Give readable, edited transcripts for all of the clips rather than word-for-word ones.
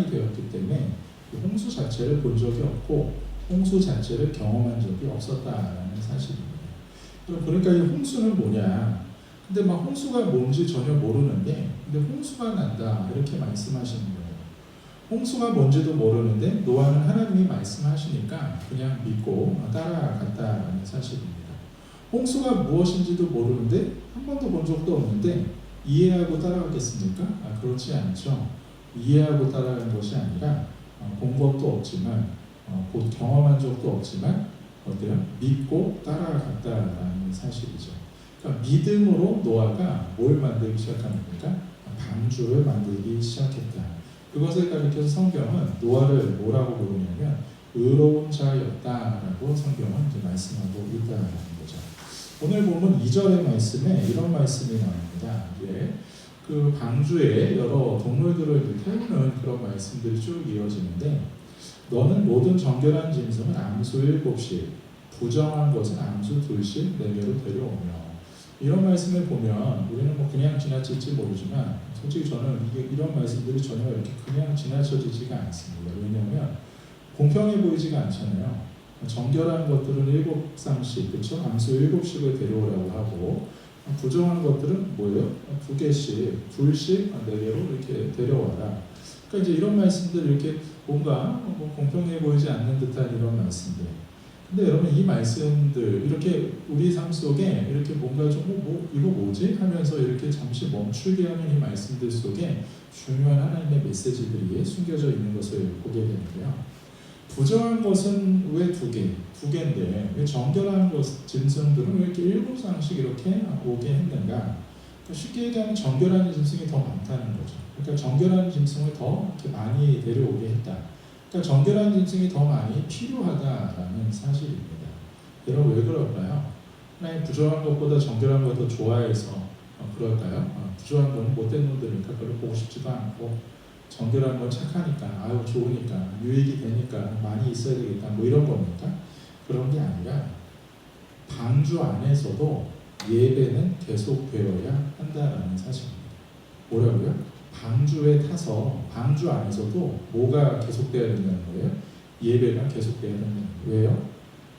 되었기 때문에 홍수 자체를 본 적이 없고 홍수 자체를 경험한 적이 없었다라는 사실입니다. 그러니까 이 홍수는 뭐냐? 근데 막 홍수가 뭔지 전혀 모르는데 근데 홍수가 난다 이렇게 말씀하시는 거예요. 홍수가 뭔지도 모르는데 노아는 하나님이 말씀하시니까 그냥 믿고 따라갔다라는 사실입니다. 홍수가 무엇인지도 모르는데 한 번도 본 적도 없는데 이해하고 따라가겠습니까? 그렇지 않죠. 이해하고 따라간 것이 아니라 본 것도 없지만 곧 경험한 적도 없지만 어때요? 믿고 따라갔다라는 사실이죠. 그러니까 믿음으로 노아가 뭘 만들기 시작한 겁니까? 방주를 만들기 시작했다. 그것을 가리켜서 성경은 노아를 뭐라고 부르냐면 의로운 자였다라고 성경은 이제 말씀하고 있다는 거죠. 오늘 보면 2절의 말씀에 이런 말씀이 나옵니다. 그 방주에 여러 동물들을 태우는 그런 말씀들이 쭉 이어지는데 너는 모든 정결한 짐승은 암소 7씩 부정한 것은 암소 2씩 내게로 데려오며 이런 말씀을 보면 우리는 뭐 그냥 지나칠지 모르지만 솔직히 저는 이런 말씀들이 전혀 이렇게 그냥 지나쳐지지가 않습니다. 왜냐하면 공평해 보이지가 않잖아요. 정결한 것들은 7쌍씩, 그렇죠? 암소 7씩을 데려오라고 하고 부정한 것들은 뭐예요? 2개씩, 2씩 4개로 이렇게 데려와라. 그러니까 이제 이런 말씀들 이렇게 뭔가 공평해 보이지 않는 듯한 이런 말씀들. 근데 여러분 이 말씀들 이렇게 우리 삶 속에 이렇게 뭔가 좀 이거 뭐지? 하면서 이렇게 잠시 멈추게 하는 이 말씀들 속에 중요한 하나님의 메시지들이 숨겨져 있는 것을 보게 되는데요. 부정한 것은 왜 2개? 2개인데 왜 정결한 짐승들은 왜 이렇게 7쌍씩 이렇게 오게 했는가? 그러니까 쉽게 얘기하면 정결한 짐승이 더 많다는 거죠. 그러니까 정결한 짐승을 더 이렇게 많이 데려오게 했다. 그러니까 정결한 짐승이 더 많이 필요하다라는 사실입니다. 여러분 왜 그럴까요? 하나님 부정한 것보다 정결한 걸 더 좋아해서 그럴까요? 부정한 건 못된 놈들이니까 별로 보고 싶지도 않고 정결한 건 착하니까 아유 좋으니까 유익이 되니까 많이 있어야 되겠다 뭐 이런 겁니까? 그런 게 아니라 방주 안에서도 예배는 계속되어야 한다라는 사실입니다. 뭐라고요? 방주에 타서 방주 안에서도 뭐가 계속되어야 된다는 거예요? 예배가 계속되어야 된다는 거예요. 왜요?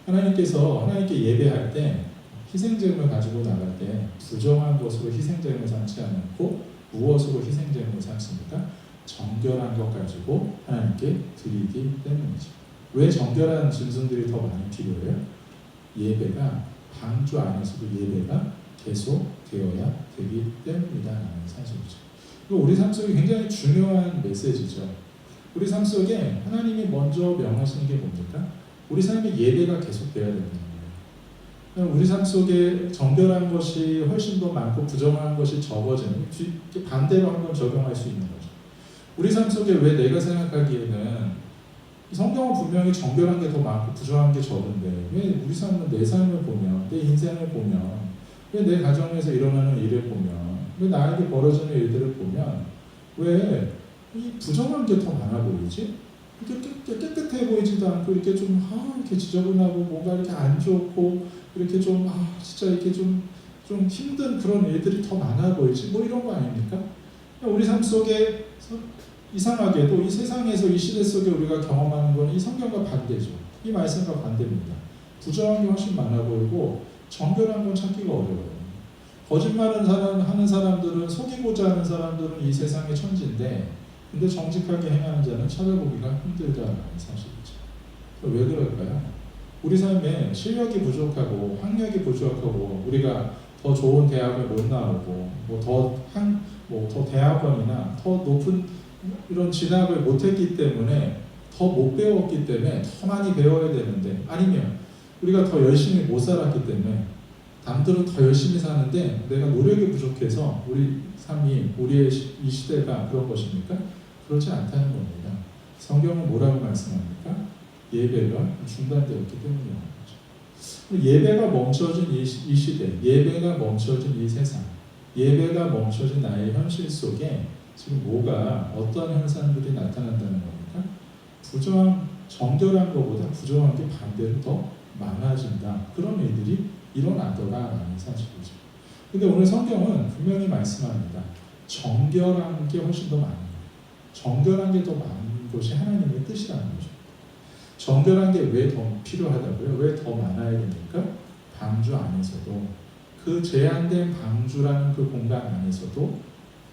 하나님께서 하나님께 예배할 때 희생제물을 가지고 나갈 때 부정한 것으로 희생제물을 삼지 않고 무엇으로 희생제물을 삼습니까? 정결한 것 가지고 하나님께 드리기 때문이죠. 왜 정결한 짐승들이 더 많이 필요해요? 예배가 방주 안에서도 예배가 계속 되어야 되기 때문이다라는 사실이죠. 우리 삶 속에 굉장히 중요한 메시지죠. 우리 삶 속에 하나님이 먼저 명하시는 게 뭡니까? 우리 삶의 예배가 계속돼야 된다는 거예요. 우리 삶 속에 정결한 것이 훨씬 더 많고 부정한 것이 적어지는 반대로 한번 적용할 수 있는 거죠. 우리 삶 속에 왜 내가 생각하기에는 성경은 분명히 정결한 게 더 많고 부정한 게 적은데 왜 우리 삶은 내 삶을 보면 내 인생을 보면 왜 내 가정에서 일어나는 일을 보면 왜 나에게 벌어지는 일들을 보면 왜 이 부정한 게 더 많아 보이지? 이렇게 깨끗해 보이지도 않고 이렇게 좀 이렇게 지저분하고 뭔가 이렇게 안 좋고 이렇게 좀 진짜 이렇게 좀 힘든 그런 일들이 더 많아 보이지? 뭐 이런 거 아닙니까? 우리 삶 속에 이상하게도 이 세상에서 이 시대 속에 우리가 경험하는 건 이 성경과 반대죠. 이 말씀과 반대입니다. 부정한 게 훨씬 많아 보이고 정결한 건 찾기가 어려워요. 거짓말하는 사람들은 속이고자 하는 사람들은 이 세상의 천지인데 근데 정직하게 행하는 자는 찾아보기가 힘들다는 사실이죠. 왜 그럴까요? 우리 삶에 실력이 부족하고 학력이 부족하고 우리가 더 좋은 대학을 못 나오고 더 대학원이나 더 높은 이런 진학을 못했기 때문에 더 못 배웠기 때문에 더 많이 배워야 되는데 아니면 우리가 더 열심히 못 살았기 때문에 남들은 더 열심히 사는데 내가 노력이 부족해서 우리 삶이 우리의 이 시대가 그런 것입니까? 그렇지 않다는 겁니다. 성경은 뭐라고 말씀합니까? 예배가 중단되었기 때문이라는 거죠. 예배가 멈춰진 이 시대, 예배가 멈춰진 이 세상, 예배가 멈춰진 나의 현실 속에 지금 어떤 현상들이 나타난다는 겁니까? 정결한 것보다 부정한 게 반대로 더 많아진다. 그런 일들이 일어나더라라는 사실이죠. 근데 오늘 성경은 분명히 말씀합니다. 정결한 게 훨씬 더 많은 거예요. 정결한 게 더 많은 것이 하나님의 뜻이라는 거죠. 정결한 게 왜 더 필요하다고요? 왜 더 많아야 됩니까? 방주 안에서도 그 제한된 방주라는 그 공간 안에서도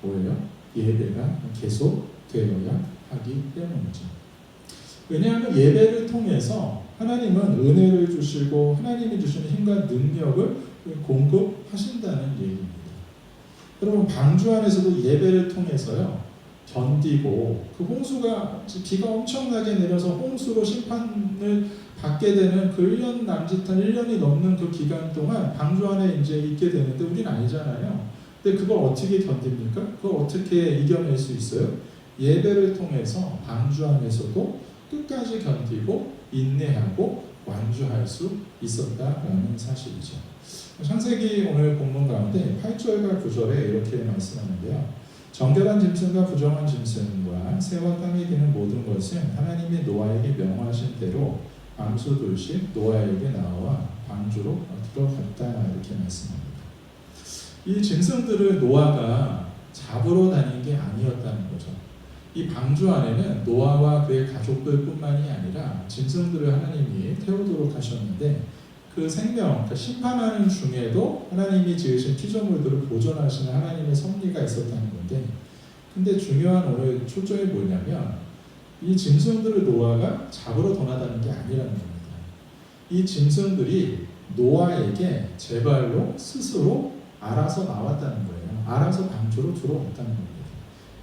뭐예요? 예배가 계속 되어야 하기 때문이죠. 왜냐하면 예배를 통해서 하나님은 은혜를 주시고 하나님이 주시는 힘과 능력을 공급하신다는 얘기입니다. 여러분 방주 안에서도 예배를 통해서요 견디고 그 홍수가 비가 엄청나게 내려서 홍수로 심판을 받게 되는 그 1년 남짓한 1년이 넘는 그 기간 동안 방주 안에 이제 있게 되는데 우리는 아니잖아요. 근데 그걸 어떻게 견딥니까? 그걸 어떻게 이겨낼 수 있어요? 예배를 통해서 방주 안에서도 끝까지 견디고 인내하고 완주할 수 있었다라는 사실이죠. 창세기 오늘 본문 가운데 8절과 9절에 이렇게 말씀하는데요. 정결한 짐승과 부정한 짐승과 새와 땅에 기는 모든 것은 하나님이 노아에게 명하신 대로 암수 둘씩 노아에게 나와 방주로 들어갔다 이렇게 말씀합니다. 이 짐승들을 노아가 잡으러 다닌 게 아니었다는 거죠. 이 방주 안에는 노아와 그의 가족들뿐만이 아니라 짐승들을 하나님이 태우도록 하셨는데 그 생명, 그러니까 심판하는 중에도 하나님이 지으신 피조물들을 보존하시는 하나님의 섭리가 있었다는 건데, 근데 중요한 오늘 초점이 뭐냐면 이 짐승들을 노아가 잡으러 떠나다는 게 아니라는 겁니다. 이 짐승들이 노아에게 제 발로 스스로 알아서 나왔다는 거예요. 알아서 방주로 들어왔다는 겁니다.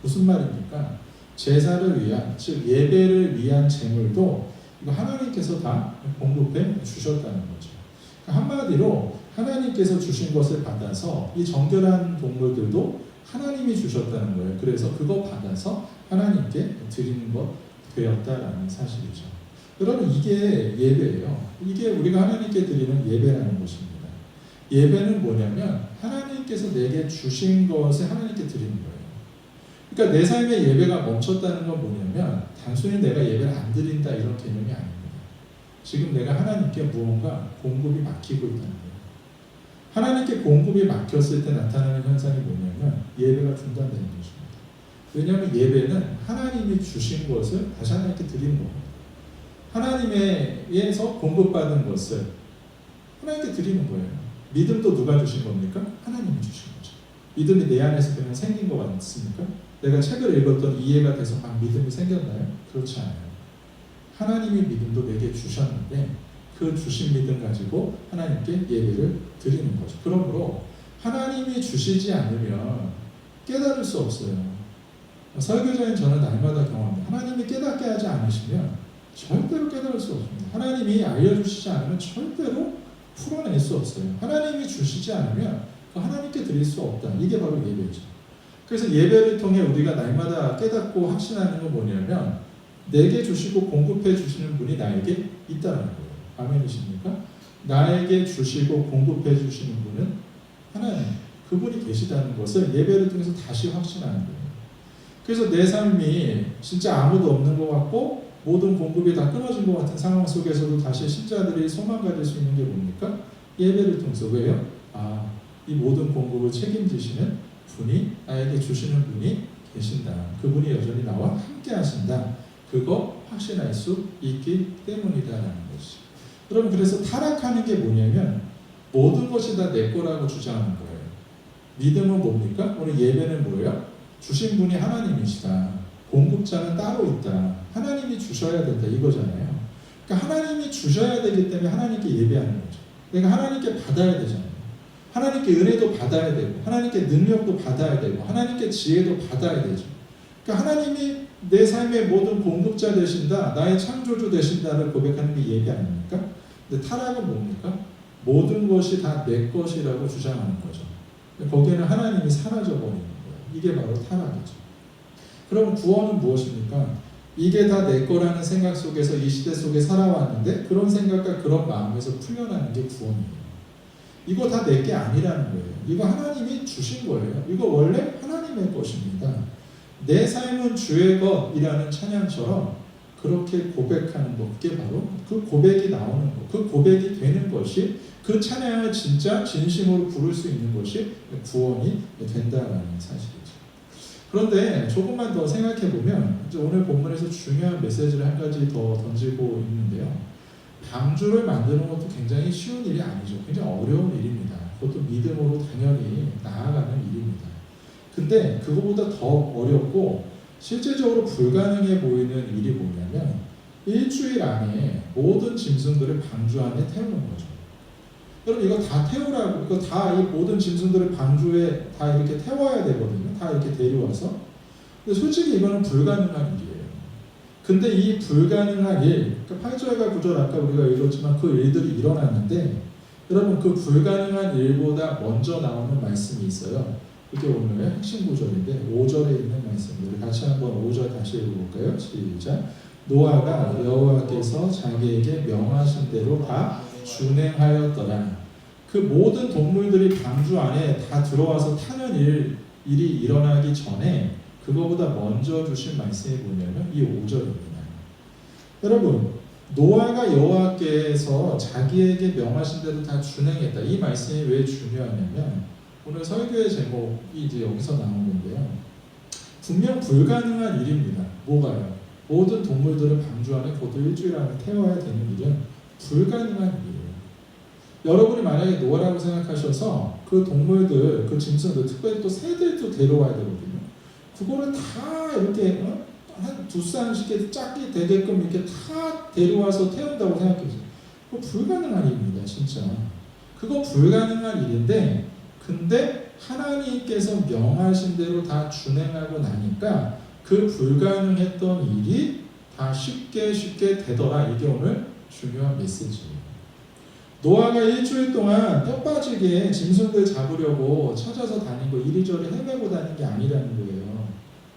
무슨 말입니까? 제사를 위한, 즉 예배를 위한 제물도 이거 하나님께서 다 공급해 주셨다는 거죠. 한마디로 하나님께서 주신 것을 받아서 이 정결한 동물들도 하나님이 주셨다는 거예요. 그래서 그거 받아서 하나님께 드리는 것 되었다라는 사실이죠. 여러분 이게 예배예요. 이게 우리가 하나님께 드리는 예배라는 것입니다. 예배는 뭐냐면 하나님께서 내게 주신 것을 하나님께 드리는 거예요. 그러니까 내 삶의 예배가 멈췄다는 건 뭐냐면 단순히 내가 예배를 안 드린다 이런 개념이 아닙니다. 지금 내가 하나님께 무언가 공급이 막히고 있다는 거예요. 하나님께 공급이 막혔을 때 나타나는 현상이 뭐냐면 예배가 중단되는 것입니다. 왜냐하면 예배는 하나님이 주신 것을 다시 하나님께 드리는 겁니다. 하나님에서 공급받은 것을 하나님께 드리는 거예요. 믿음도 누가 주신 겁니까? 하나님이 주신 거죠. 믿음이 내 안에서 그냥 생긴 것 같습니까? 내가 책을 읽었더니 이해가 돼서 막 믿음이 생겼나요? 그렇지 않아요. 하나님이 믿음도 내게 주셨는데 그 주신 믿음 가지고 하나님께 예배를 드리는 거죠. 그러므로 하나님이 주시지 않으면 깨달을 수 없어요. 설교자인 저는 날마다 경험합니다. 하나님이 깨닫게 하지 않으시면 절대로 깨달을 수 없습니다. 하나님이 알려주시지 않으면 절대로 풀어낼 수 없어요. 하나님이 주시지 않으면 하나님께 드릴 수 없다. 이게 바로 예배죠. 그래서 예배를 통해 우리가 날마다 깨닫고 확신하는 건 뭐냐면 내게 주시고 공급해 주시는 분이 나에게 있다는 거예요. 아멘이십니까? 나에게 주시고 공급해 주시는 분은 하나님, 그분이 계시다는 것을 예배를 통해서 다시 확신하는 거예요. 그래서 내 삶이 진짜 아무도 없는 것 같고 모든 공급이 다 끊어진 것 같은 상황 속에서도 다시 신자들이 소망 가질 수 있는 게 뭡니까? 예배를 통해서. 왜요? 이 모든 공급을 책임지시는 분이, 나에게 주시는 분이 계신다. 그분이 여전히 나와 함께 하신다. 그거 확신할 수 있기 때문이다라는 것이. 여러분 그래서 타락하는 게 뭐냐면 모든 것이 다 내 거라고 주장하는 거예요. 믿음은 뭡니까? 오늘 예배는 뭐예요? 주신 분이 하나님이시다. 공급자는 따로 있다. 하나님이 주셔야 된다 이거잖아요. 그러니까 하나님이 주셔야 되기 때문에 하나님께 예배하는 거죠. 내가 하나님께 받아야 되잖아요. 하나님께 은혜도 받아야 되고 하나님께 능력도 받아야 되고 하나님께 지혜도 받아야 되죠. 그러니까 하나님이 내 삶의 모든 공급자 되신다, 나의 창조주 되신다를 고백하는 게 예배 아닙니까? 근데 타락은 뭡니까? 모든 것이 다 내 것이라고 주장하는 거죠. 거기에는 하나님이 사라져 버리는 거예요. 이게 바로 타락이죠. 그럼 구원은 무엇입니까? 이게 다 내 거라는 생각 속에서 이 시대 속에 살아왔는데 그런 생각과 그런 마음에서 풀려나는 게 구원이에요. 이거 다 내 게 아니라는 거예요. 이거 하나님이 주신 거예요. 이거 원래 하나님의 것입니다. 내 삶은 주의 것이라는 찬양처럼 그렇게 고백하는 것, 그게 바로 그 고백이 나오는 것, 그 고백이 되는 것이 그 찬양을 진짜 진심으로 부를 수 있는 것이 구원이 된다라는 사실이죠. 그런데 조금만 더 생각해 보면 이제 오늘 본문에서 중요한 메시지를 한 가지 더 던지고 있는데요. 방주를 만드는 것도 굉장히 쉬운 일이 아니죠. 굉장히 어려운 일입니다. 그것도 믿음으로 당연히 나아가는 일입니다. 근데 그거보다 더 어렵고 실제적으로 불가능해 보이는 일이 뭐냐면 일주일 안에 모든 짐승들을 방주 안에 태우는 거죠. 여러분 이거 다 태우라고, 이거 다 이 모든 짐승들을 방주에 다 이렇게 태워야 되거든요. 다 이렇게 데려와서. 근데 솔직히 이거는 불가능한 일이에요. 근데 이 불가능한 일, 그러니까 8절과 9절 아까 우리가 읽었지만 그 일들이 일어났는데 여러분 그 불가능한 일보다 먼저 나오는 말씀이 있어요. 이게 오늘의 핵심 구절인데 5절에 있는 말씀들을 같이 한번 5절 다시 읽어볼까요? 시작. 노아가 여호와께서 자기에게 명하신 대로 다 준행하였더라. 그 모든 동물들이 방주 안에 다 들어와서 타는 일이 일어나기 전에 그거보다 먼저 주신 말씀이 뭐냐면 이 5절입니다. 여러분 노아가 여호와께서 자기에게 명하신 대로 다 준행했다. 이 말씀이 왜 중요하냐면 오늘 설교의 제목이 이제 여기서 나온 건데요. 분명 불가능한 일입니다. 뭐가요? 모든 동물들을 방주 안에 곧 일주일 안에 태워야 되는 일은 불가능한 일이에요. 여러분이 만약에 노아라고 생각하셔서 그 동물들, 그 짐승들, 특별히 또 새들도 데려와야 되거든요. 그거를 다 이렇게 한 두 쌍씩 짝이 되게끔 이렇게 다 데려와서 태운다고 생각해보세요. 그거 불가능한 일입니다, 진짜. 그거 불가능한 일인데, 근데 하나님께서 명하신 대로 다 준행하고 나니까 그 불가능했던 일이 다 쉽게 되더라. 이게 오늘 중요한 메시지예요. 노아가 일주일 동안 뼈 빠지게 짐승들 잡으려고 찾아서 다니고 이리저리 헤매고 다닌 게 아니라는 거예요.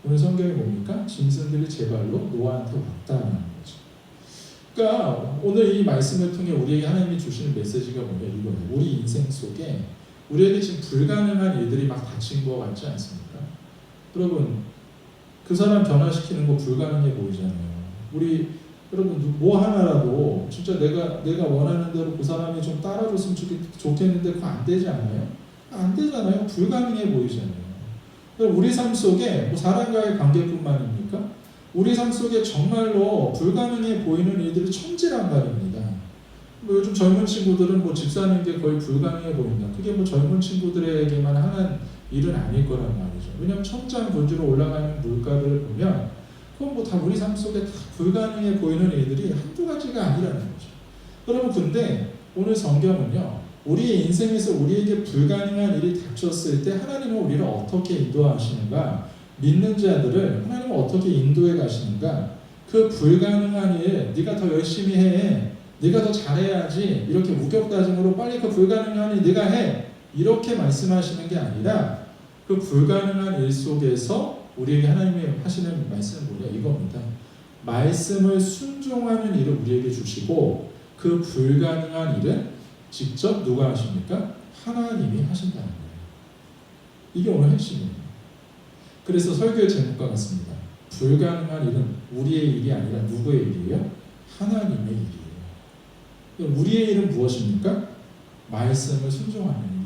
오늘 성경이 뭡니까? 짐승들이 제 발로 노아한테 왔다는 거죠. 그러니까 오늘 이 말씀을 통해 우리에게 하나님이 주시는 메시지가 뭐냐 이거예요. 우리 인생 속에 우리에게 지금 불가능한 일들이 막 닥친 것 같지 않습니까? 여러분 그 사람 변화시키는 거 불가능해 보이잖아요. 우리 여러분 뭐 하나라도 진짜 내가 원하는 대로 그 사람이 좀 따라줬으면 좋겠는데 그거 안 되지 않아요? 안 되잖아요. 불가능해 보이잖아요. 우리 삶 속에 뭐 사람과의 관계뿐만입니까? 우리 삶 속에 정말로 불가능해 보이는 일들이 천지란 말입니다. 뭐 요즘 젊은 친구들은 뭐 집 사는 게 거의 불가능해 보인다. 그게 뭐 젊은 친구들에게만 하는 일은 아닐 거란 말이죠. 왜냐하면 천장 본주로 올라가는 물가들을 보면 그건 뭐 다 우리 삶 속에 다 불가능해 보이는 일들이 한두 가지가 아니라는 거죠. 여러분 근데 오늘 성경은요. 우리의 인생에서 우리에게 불가능한 일이 닥쳤을 때 하나님은 우리를 어떻게 인도하시는가, 믿는 자들을 하나님은 어떻게 인도해 가시는가, 그 불가능한 일 네가 더 열심히 해, 네가 더 잘해야지, 이렇게 우격다짐으로 빨리 그 불가능한 일 네가 해, 이렇게 말씀하시는 게 아니라 그 불가능한 일 속에서 우리에게 하나님이 하시는 말씀은 뭐냐 이겁니다. 말씀을 순종하는 일을 우리에게 주시고 그 불가능한 일은 직접 누가 하십니까? 하나님이 하신다는 거예요. 이게 오늘 핵심이에요. 그래서 설교의 제목과 같습니다. 불가능한 일은 우리의 일이 아니라 누구의 일이에요? 하나님의 일이에요. 우리의 일은 무엇입니까? 말씀을 순종하는 일이에요.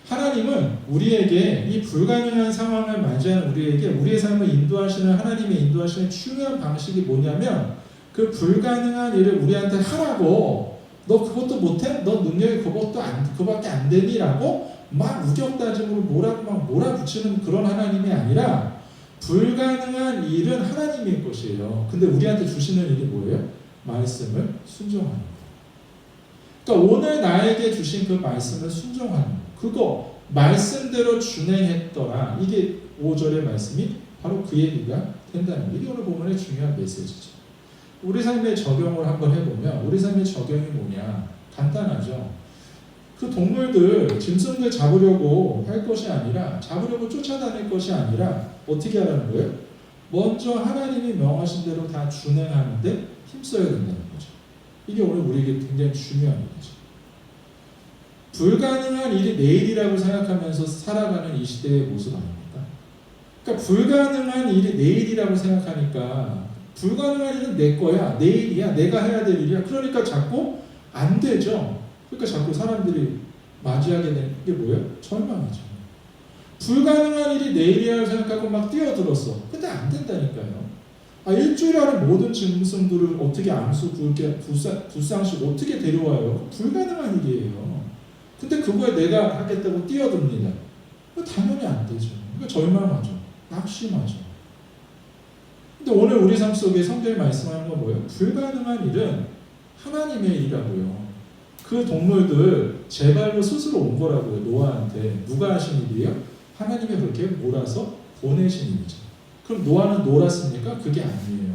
하나님은 우리에게 이 불가능한 상황을 맞이하는 우리에게 우리의 삶을 인도하시는 하나님의 인도하시는 중요한 방식이 뭐냐면 그 불가능한 일을 우리한테 하라고 너 그것도 못해? 너 능력이 그거밖에 안 되니? 라고 막 우격다짐으로 막 몰아붙이는 그런 하나님이 아니라 불가능한 일은 하나님의 것이에요. 근데 우리한테 주시는 일이 뭐예요? 말씀을 순종하는 거예요. 그러니까 오늘 나에게 주신 그 말씀을 순종하는 거예요. 그거 말씀대로 준행했더라. 이게 5절의 말씀이 바로 그 얘기가 된다는 거예요. 이게 오늘 본문의 중요한 메시지죠. 우리 삶에 적용을 한번 해보면 우리 삶의 적용이 뭐냐? 간단하죠. 그 동물들, 짐승들 잡으려고 할 것이 아니라 잡으려고 쫓아다닐 것이 아니라 어떻게 하라는 거예요? 먼저 하나님이 명하신 대로 다 준행하는데 힘써야 된다는 거죠. 이게 오늘 우리에게 굉장히 중요한 일이죠. 불가능한 일이 내일이라고 생각하면서 살아가는 이 시대의 모습 아닙니까? 그러니까 불가능한 일이 내일이라고 생각하니까 불가능한 일은 내 거야, 내일이야, 내가 해야 될 일이야. 그러니까 자꾸 안 되죠. 그러니까 자꾸 사람들이 맞이하게 되는 게 뭐예요? 절망이죠. 불가능한 일이 내일이라고 생각하고 막 뛰어들었어. 근데 안 된다니까요. 일주일 안에 모든 짐승들을 어떻게 암수, 굵게, 불상식 어떻게 데려와요? 불가능한 일이에요. 근데 그거에 내가 하겠다고 뛰어듭니다. 당연히 안 되죠. 이거 절망하죠. 낙심하죠. 근데 오늘 우리 삶 속에 성경이 말씀하는 건 뭐예요? 불가능한 일은 하나님의 일이라고요. 그 동물들 제 발로 스스로 온 거라고요. 노아한테. 누가 하신 일이에요? 하나님이 그렇게 몰아서 보내신 일이죠. 그럼 노아는 놀았습니까? 그게 아니에요.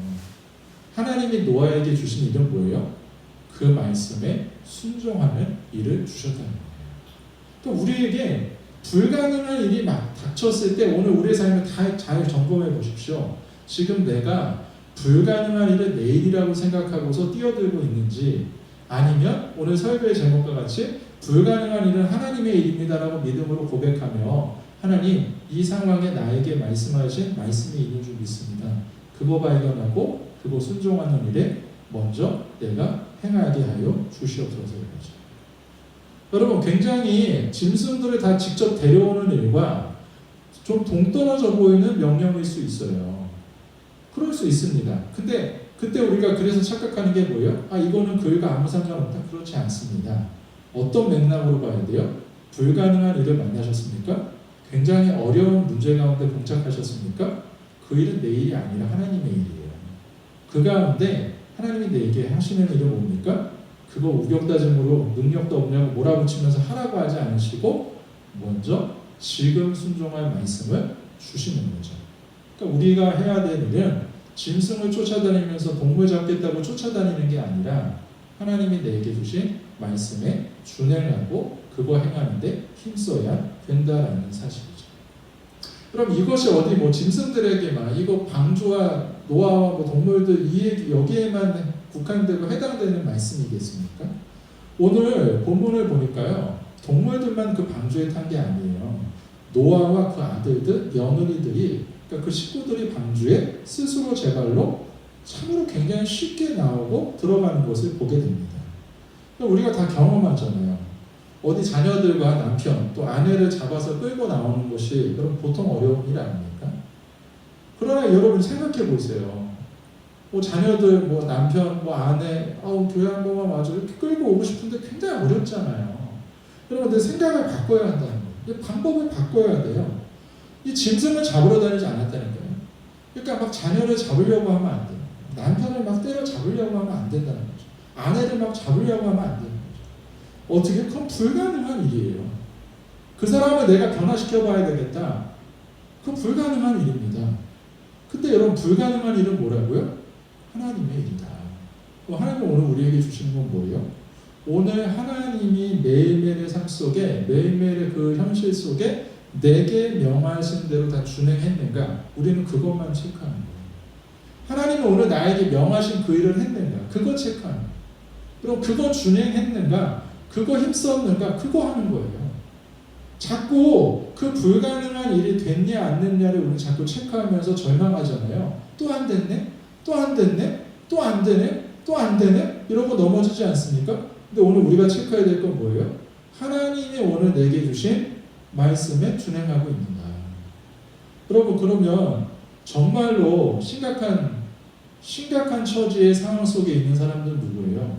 하나님이 노아에게 주신 일은 뭐예요? 그 말씀에 순종하는 일을 주셨다는 거예요. 또 우리에게 불가능한 일이 막 닥쳤을 때 오늘 우리의 삶을 다 잘 점검해 보십시오. 지금 내가 불가능한 일을 내일이라고 생각하고서 뛰어들고 있는지, 아니면 오늘 설교의 제목과 같이 불가능한 일은 하나님의 일입니다라고 믿음으로 고백하며 하나님, 이 상황에 나에게 말씀하신 말씀이 있는 줄 믿습니다. 그거 발견하고 그거 순종하는 일에 먼저 내가 행하게 하여 주시옵소서. 여러분, 굉장히 짐승들을 다 직접 데려오는 일과 좀 동떨어져 보이는 명령일 수 있어요. 그럴 수 있습니다. 근데 그때 우리가 그래서 착각하는 게 뭐예요? 이거는 그 일과 아무 상관없다. 그렇지 않습니다. 어떤 맥락으로 봐야 돼요? 불가능한 일을 만나셨습니까? 굉장히 어려운 문제 가운데 봉착하셨습니까? 그 일은 내 일이 아니라 하나님의 일이에요. 그 가운데 하나님이 내게 하시는 일은 뭡니까? 그거 우격다짐으로 능력도 없냐고 몰아붙이면서 하라고 하지 않으시고 먼저 지금 순종할 말씀을 주시는 거죠. 그러니까 우리가 해야 될 일은 짐승을 쫓아다니면서 동물 잡겠다고 쫓아다니는 게 아니라 하나님이 내게 주신 말씀에 준행하고 그거 행하는데 힘써야 된다라는 사실이죠. 그럼 이것이 어디 짐승들에게만 이거 방주와 노아와 동물들 이 얘기 여기에만 국한되고 해당되는 말씀이겠습니까? 오늘 본문을 보니까요, 동물들만 그 방주에 탄 게 아니에요. 노아와 그 아들들, 며느리들이, 그러니까 그 식구들이 방주에 스스로 제 발로 참으로 굉장히 쉽게 나오고 들어가는 것을 보게 됩니다. 우리가 다 경험하잖아요. 어디 자녀들과 남편 또 아내를 잡아서 끌고 나오는 것이 그럼 보통 어려운 일 아닙니까? 그러나 여러분 생각해 보세요. 자녀들, 남편, 아내, 교회 한 번만 와줘 이렇게 끌고 오고 싶은데 굉장히 어렵잖아요. 여러분들 생각을 바꿔야 한다는 거예요. 방법을 바꿔야 돼요. 이 짐승을 잡으러 다니지 않았다니까요. 그러니까 막 자녀를 잡으려고 하면 안 돼요. 남편을 막 때려 잡으려고 하면 안 된다는 거죠. 아내를 막 잡으려고 하면 안 되는 거죠. 어떻게? 그건 불가능한 일이에요. 그 사람을 내가 변화시켜 봐야 되겠다. 그건 불가능한 일입니다. 근데 여러분, 불가능한 일은 뭐라고요? 하나님의 일이다. 하나님이 오늘 우리에게 주시는 건 뭐예요? 오늘 하나님이 매일매일의 삶 속에, 매일매일의 그 현실 속에 내게 명하신 대로 다 준행했는가? 우리는 그것만 체크하는 거예요. 하나님은 오늘 나에게 명하신 그 일을 했는가? 그거 체크하는 거예요. 그럼 그거 준행했는가? 그거 힘썼는가? 그거 하는 거예요. 자꾸 그 불가능한 일이 됐냐 안 됐냐를 우리는 자꾸 체크하면서 절망하잖아요. 또 안 됐네? 또 안 됐네? 또 안 되네? 또 안 되네? 이러고 넘어지지 않습니까? 근데 오늘 우리가 체크해야 될 건 뭐예요? 하나님이 오늘 내게 주신 말씀에 준행하고 있는가? 여러분, 그러면 정말로 심각한 처지의 상황 속에 있는 사람들은 누구예요?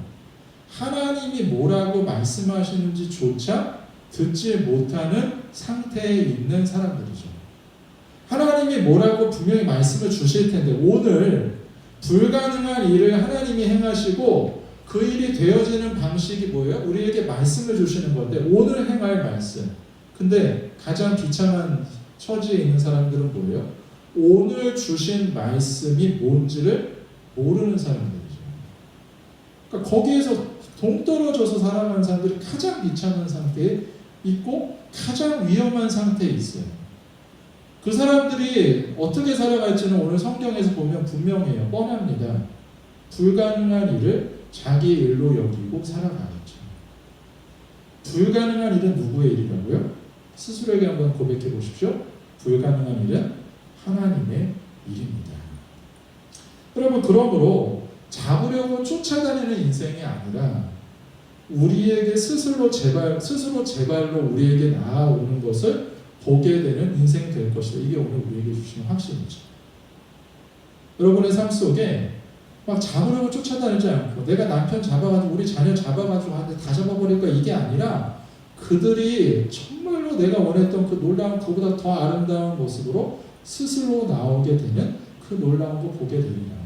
하나님이 뭐라고 말씀하시는지조차 듣지 못하는 상태에 있는 사람들이죠. 하나님이 뭐라고 분명히 말씀을 주실 텐데 오늘 불가능한 일을 하나님이 행하시고 그 일이 되어지는 방식이 뭐예요? 우리에게 말씀을 주시는 건데 오늘 행할 말씀. 근데 가장 비참한 처지에 있는 사람들은 뭐예요? 오늘 주신 말씀이 뭔지를 모르는 사람들이죠. 그러니까 거기에서 동떨어져서 살아가는 사람들이 가장 비참한 상태에 있고 가장 위험한 상태에 있어요. 그 사람들이 어떻게 살아갈지는 오늘 성경에서 보면 분명해요. 뻔합니다. 불가능한 일을 자기 일로 여기고 살아가겠죠. 불가능한 일은 누구의 일이라고요? 스스로에게 한번 고백해 보십시오. 불가능한 일은 하나님의 일입니다. 여러분, 그러므로 잡으려고 쫓아다니는 인생이 아니라 우리에게 스스로 제발로 우리에게 나아오는 것을 보게 되는 인생이 될 것이다. 이게 오늘 우리에게 주시는 확신이죠. 여러분의 삶 속에 막 잡으려고 쫓아다니지 않고 내가 남편 잡아가지고 우리 자녀 잡아가지고 하는데 다 잡아버릴까 이게 아니라 그들이 정말로 내가 원했던 그 놀라운 그보다 더 아름다운 모습으로 스스로 나오게 되는 그 놀라운 거 보게 되리라.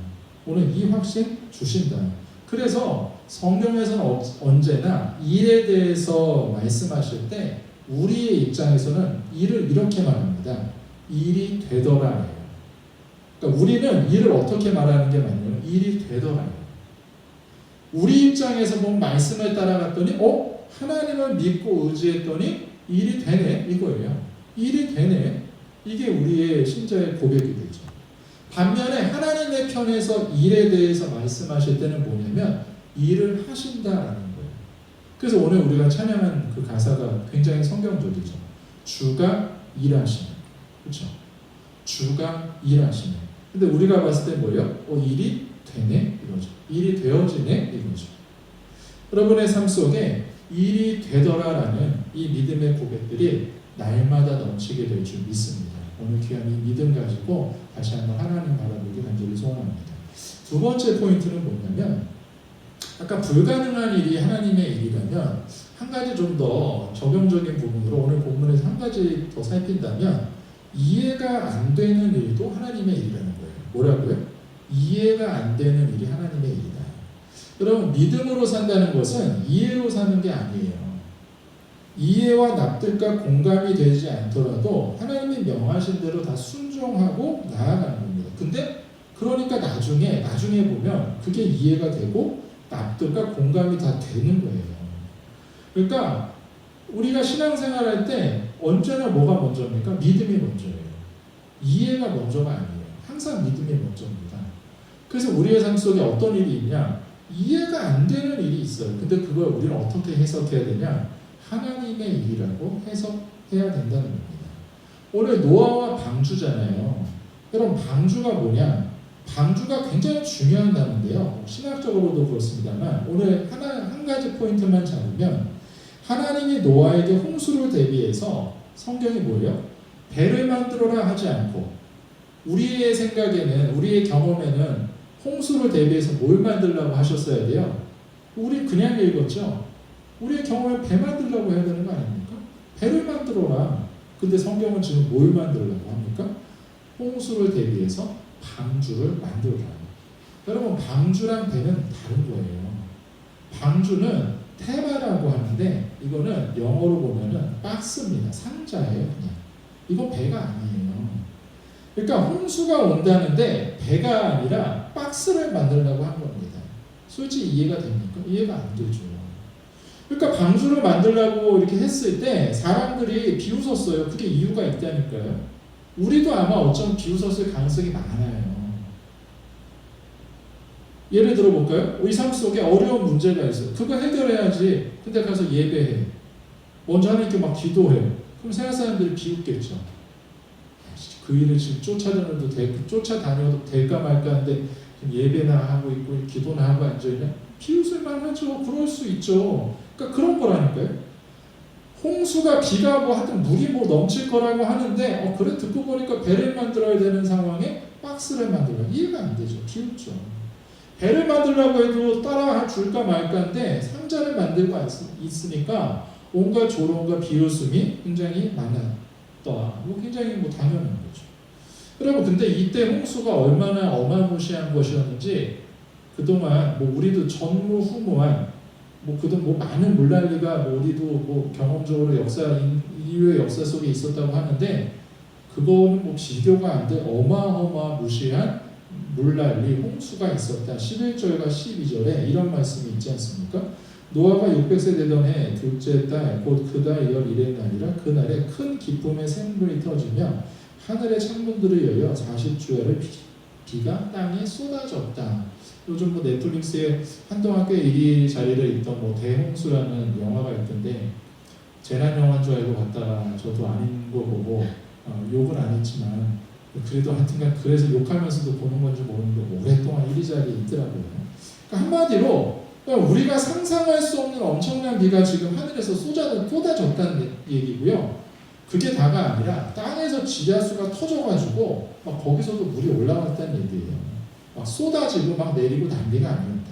오늘 이 확신 주신다. 그래서 성경에서는 언제나 일에 대해서 말씀하실 때 우리의 입장에서는 일을 이렇게 말합니다. 일이 되더라예요. 그러니까 우리는 일을 어떻게 말하는 게 맞냐면 일이 되더라예요. 우리 입장에서 보면 말씀을 따라갔더니 하나님을 믿고 의지했더니 일이 되네 이거예요. 일이 되네. 이게 우리의 신자의 고백이 되죠. 반면에 하나님의 편에서 일에 대해서 말씀하실 때는 뭐냐면 일을 하신다라는 거예요. 그래서 오늘 우리가 찬양한 그 가사가 굉장히 성경적이죠. 주가 일하시네. 그렇죠? 주가 일하시네. 근데 우리가 봤을 때 뭐예요? 일이 되네 이거죠. 일이 되어지네 이거죠. 여러분의 삶 속에 일이 되더라라는 이 믿음의 고백들이 날마다 넘치게 될 줄 믿습니다. 오늘 귀한 이 믿음 가지고 다시 한번 하나님 바라보기 간절히 소원합니다. 두 번째 포인트는 뭐냐면 아까 불가능한 일이 하나님의 일이라면 한 가지 좀 더 적용적인 부분으로 오늘 본문에서 한 가지 더 살핀다면 이해가 안 되는 일도 하나님의 일이라는 거예요. 뭐라고요? 이해가 안 되는 일이 하나님의 일이다. 여러분 믿음으로 산다는 것은 이해로 사는 게 아니에요. 이해와 납득과 공감이 되지 않더라도 하나님이 명하신 대로 다 순종하고 나아가는 겁니다. 근데 그러니까 나중에 보면 그게 이해가 되고 납득과 공감이 다 되는 거예요. 그러니까 우리가 신앙생활할 때 언제나 뭐가 먼저입니까? 믿음이 먼저예요. 이해가 먼저가 아니에요. 항상 믿음이 먼저입니다. 그래서 우리의 삶 속에 어떤 일이 있냐? 이해가 안 되는 일이 있어요. 근데 그걸 우리는 어떻게 해석해야 되냐? 하나님의 일이라고 해석해야 된다는 겁니다. 오늘 노아와 방주잖아요. 여러분 방주가 뭐냐? 방주가 굉장히 중요한 단어인데요. 신학적으로도 그렇습니다만 오늘 한 가지 포인트만 잡으면 하나님이 노아에게 홍수를 대비해서 성경이 뭐예요? 배를 만들어라 하지 않고 우리의 생각에는 우리의 경험에는 홍수를 대비해서 뭘 만들라고 하셨어야 돼요? 우리 그냥 읽었죠? 우리의 경험에 배 만들려고 해야 되는 거 아닙니까? 배를 만들어라. 근데 성경은 지금 뭘 만들려고 합니까? 홍수를 대비해서 방주를 만들어라. 여러분 방주랑 배는 다른 거예요. 방주는 테마라고 하는데 이거는 영어로 보면은 박스입니다. 상자예요. 그냥. 이거 배가 아니에요. 그러니까 홍수가 온다는데 배가 아니라 박스를 만들려고 한 겁니다. 솔직히 이해가 됩니까? 이해가 안 되죠. 그러니까 방주를 만들려고 이렇게 했을 때 사람들이 비웃었어요. 그게 이유가 있다니까요. 우리도 아마 어쩌면 비웃었을 가능성이 많아요. 예를 들어볼까요? 우리 삶 속에 어려운 문제가 있어요. 그거 해결해야지. 근데 가서 예배해. 먼저 하나님께 막 기도해. 그럼 세상 사람들이 비웃겠죠. 그 일을 지금 쫓아다녀도 될까 말까 하는데 예배나 하고 있고 기도나 하고 앉아있냐? 비웃을만 하죠. 그럴 수 있죠. 그러니까 그런 거라니까요. 홍수가 비가 뭐 하여튼 물이 뭐 넘칠 거라고 하는데 그래 듣고 보니까 배를 만들어야 되는 상황에 박스를 만들어요. 이해가 안 되죠. 비웃죠. 배를 만들려고 해도 따라 줄까 말까인데 상자를 만들고 있으니까 온갖 조롱과 비웃음이 굉장히 많았다. 뭐 굉장히 뭐 당연한 거죠. 여러분 근데 이때 홍수가 얼마나 어마무시한 것이었는지 그동안 뭐 우리도 전무후무한 뭐 그동안 뭐 많은 물난리가 뭐 우리도 뭐 경험적으로 인류의 역사 속에 있었다고 하는데 그거는 뭐 비교가 안 돼 어마어마무시한 물난리 홍수가 있었다. 11절과 12절에 이런 말씀이 있지 않습니까? 노아가 600세 되던 해 둘째 달 곧 그 달 열 1의 날이라 그날에 큰 기쁨의 샘물이 터지며 하늘의 창문들을 열려 40주야를 비가 땅에 쏟아졌다. 요즘 뭐 넷플릭스에 한동안 꽤 1위 자리를 있던 뭐 대홍수라는 영화가 있던데 재난 영화인 줄 알고 봤다가 저도 아닌 거 보고 욕은 안 했지만 그래도 하여튼간 그래서 욕하면서도 보는 건지 모르는데 오랫동안 1위 자리에 있더라고요. 그러니까 한마디로 우리가 상상할 수 없는 엄청난 비가 지금 하늘에서 쏟아졌다는 얘기고요. 그게 다가 아니라 땅에서 지하수가 터져가지고 막 거기서도 물이 올라왔다는 얘기예요. 막 쏟아지고 막 내리고 난리가 아니었다.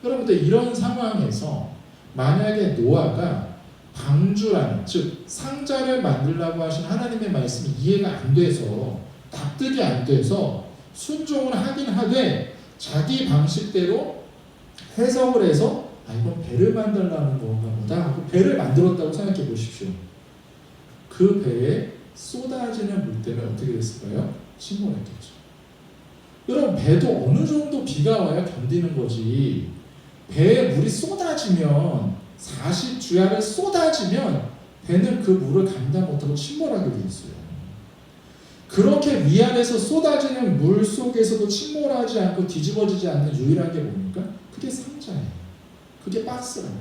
여러분들 이런 상황에서 만약에 노아가 방주라는 즉 상자를 만들라고 하신 하나님의 말씀이 이해가 안 돼서 납득이 안 돼서 순종을 하긴 하되 자기 방식대로 해석을 해서 이건 배를 만들라는 건가 보다 하고 배를 만들었다고 생각해 보십시오. 그 배에 쏟아지는 물 때문에 어떻게 됐을까요? 침몰했겠죠. 여러분 배도 어느 정도 비가 와야 견디는 거지. 배에 물이 쏟아지면 40주야를 쏟아지면 배는 그 물을 감당 못하고 침몰하게 돼 있어요. 그렇게 위아래서 쏟아지는 물 속에서도 침몰하지 않고 뒤집어지지 않는 유일한 게 뭡니까? 그게 상자예요. 그게 박스라고.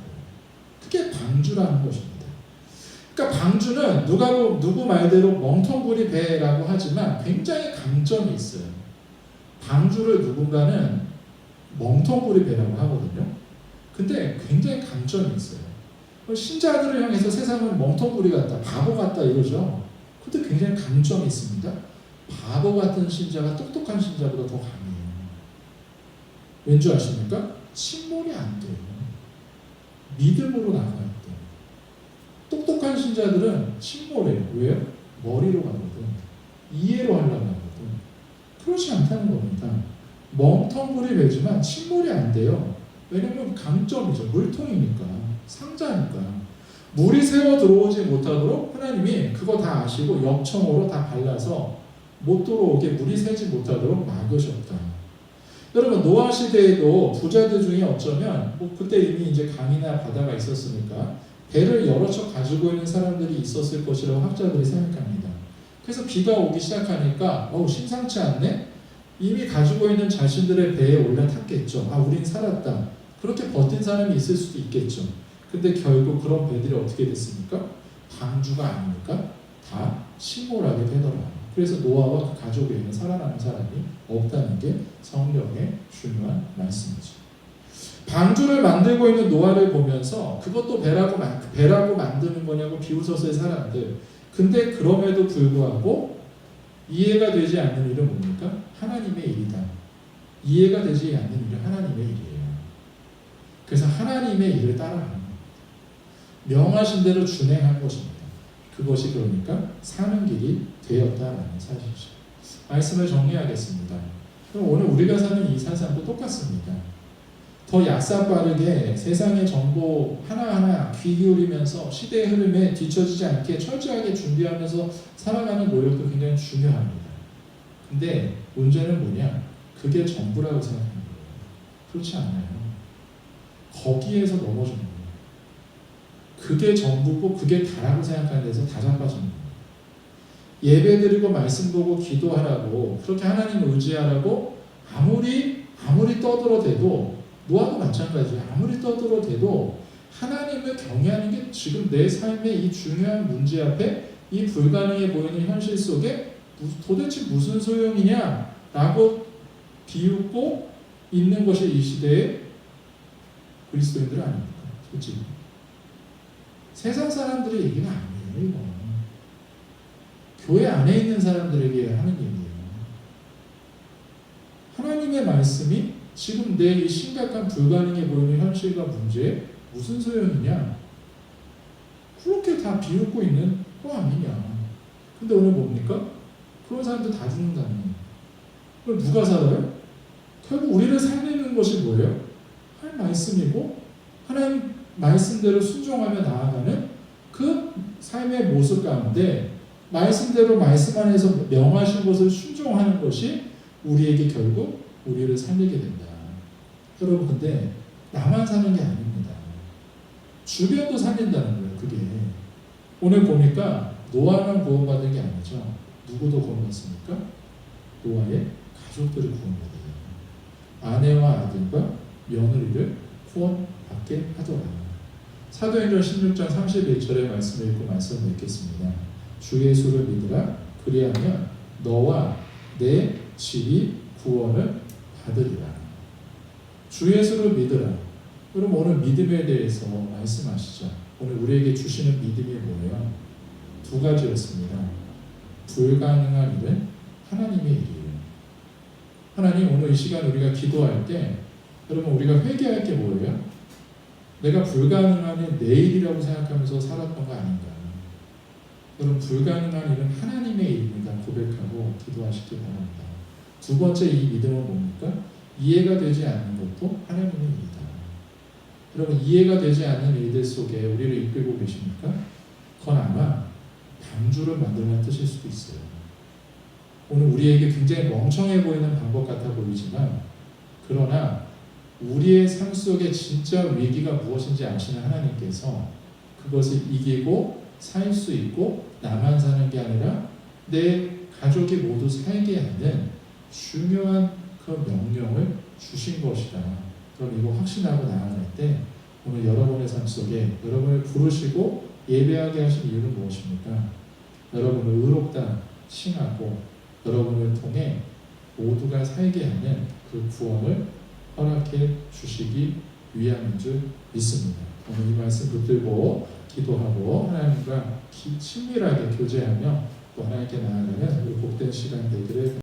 그게 방주라는 것입니다. 그러니까 방주는 누구 말대로 멍텅구리 배라고 하지만 굉장히 강점이 있어요. 방주를 누군가는 멍텅구리 배라고 하거든요. 근데 굉장히 강점이 있어요. 신자들을 향해서 세상은 멍텅구리 같다, 바보 같다 이러죠. 근데 굉장히 강점이 있습니다. 바보 같은 신자가 똑똑한 신자보다 더 강해요. 왠지 아십니까? 침몰이 안 돼요. 믿음으로 나가야 돼요. 똑똑한 신자들은 침몰해요. 왜요? 머리로 가거든. 이해로 하려고 하거든. 그렇지 않다는 겁니다. 멍텅구리 배지만 침몰이 안 돼요. 왜냐면 강점이죠. 물통이니까. 상자니까. 물이 새어 들어오지 못하도록 하나님이 그거 다 아시고 역청으로 다 발라서 못 들어오게 물이 새지 못하도록 막으셨다. 여러분 노아 시대에도 부자들 중에 어쩌면 그때 이미 이제 강이나 바다가 있었으니까 배를 여러 척 가지고 있는 사람들이 있었을 것이라고 학자들이 생각합니다. 그래서 비가 오기 시작하니까 심상치 않네? 이미 가지고 있는 자신들의 배에 올라탔겠죠. 우린 살았다. 그렇게 버틴 사람이 있을 수도 있겠죠. 근데 결국 그런 배들이 어떻게 됐습니까? 방주가 아니니까 다 침몰하게 되더라. 그래서 노아와 그 가족에 있는 살아남은 사람이 없다는 게 성경의 중요한 말씀이죠. 방주를 만들고 있는 노아를 보면서 그것도 배라고 만드는 거냐고 비웃었을 사람들. 근데 그럼에도 불구하고 이해가 되지 않는 일은 뭡니까? 하나님의 일이다. 이해가 되지 않는 일은 하나님의 일이에요. 그래서 하나님의 일을 따라가는 거예요. 명하신 대로 준행한 것입니다. 그것이 그러니까 사는 길이 되었다라는 사실이죠. 말씀을 정리하겠습니다. 그럼 오늘 우리가 사는 이 세상도 똑같습니다. 더 약사빠르게 세상의 정보 하나하나 귀 기울이면서 시대의 흐름에 뒤처지지 않게 철저하게 준비하면서 살아가는 노력도 굉장히 중요합니다. 근데 문제는 뭐냐? 그게 전부라고 생각하는 거예요. 그렇지 않아요. 거기에서 넘어지는 거예요. 그게 전부고 그게 다라고 생각하는 데서 다 자빠지는 거예요. 예배드리고 말씀 보고 기도하라고 그렇게 하나님 의지하라고 아무리 떠들어대도 노아도 마찬가지예요. 아무리 떠들어대도 하나님을 경외하는 게 지금 내 삶의 이 중요한 문제 앞에 이 불가능해 보이는 현실 속에 도대체 무슨 소용이냐라고 비웃고 있는 것이 이 시대의 그리스도인들 아닙니까? 솔직히 세상 사람들의 얘기가 아니에요. 이거 교회 안에 있는 사람들에게 하는 얘기예요. 하나님의 말씀이 지금 내 이 심각한 불가능해 보이는 현실과 문제에 무슨 소용이냐? 그렇게 다 비웃고 있는 거 아니냐? 근데 오늘 뭡니까? 그런 사람들 다 죽는다는 거예요. 그럼 누가 살아요? 결국 우리를 살리는 것이 뭐예요? 하나님 말씀이고 하나님 말씀대로 순종하며 나아가는 그 삶의 모습 가운데 말씀대로 말씀 안에서 명하신 것을 순종하는 것이 우리에게 결국 우리를 살리게 된다. 여러분 근데 나만 사는 게 아닙니다. 주변도 살린다는 거예요. 그게 오늘 보니까 노아만 구원받은 게 아니죠. 누구도 구원받습니까? 노아의 가족들을 구원받아요. 아내와 아들과 며느리를 구원받게 하더라. 사도행전 16장 31절의 말씀을 읽고 말씀을 읽겠습니다. 주 예수를 믿으라. 그리하면 너와 내 집이 구원을 받으리라. 주 예수를 믿으라. 그럼 오늘 믿음에 대해서 말씀하시죠. 오늘 우리에게 주시는 믿음이 뭐예요? 두 가지였습니다. 불가능한 일은 하나님의 일이에요. 하나님, 오늘 이 시간 우리가 기도할 때 여러분 우리가 회개할 게 뭐예요? 내가 불가능한 일 내일이라고 생각하면서 살았던 거 아닌가? 여러분 불가능한 일은 하나님의 일입니다. 고백하고 기도하시기 바랍니다. 두 번째 이 믿음은 뭡니까? 이해가 되지 않는 것도 하나님의 일이다. 여러분 이해가 되지 않는 일들 속에 우리를 이끌고 계십니까? 그건 아마 방주를 만들는 뜻일 수도 있어요. 오늘 우리에게 굉장히 멍청해 보이는 방법 같아 보이지만 그러나 우리의 삶 속에 진짜 위기가 무엇인지 아시는 하나님께서 그것을 이기고 살 수 있고 나만 사는 게 아니라 내 가족이 모두 살게 하는 중요한 그 명령을 주신 것이다. 그럼 이거 확신하고 나아갈 때 오늘 여러분의 삶 속에 여러분을 부르시고 예배하게 하신 이유는 무엇입니까? 여러분을 의롭다 칭하고 여러분을 통해 모두가 살게 하는 그 구원을 허락해 주시기 위함인 줄 믿습니다. 오늘 이 말씀 붙들고 기도하고 하나님과 친밀하게 교제하며 또 하나님께 나아가는 우리 복된 시간 되기를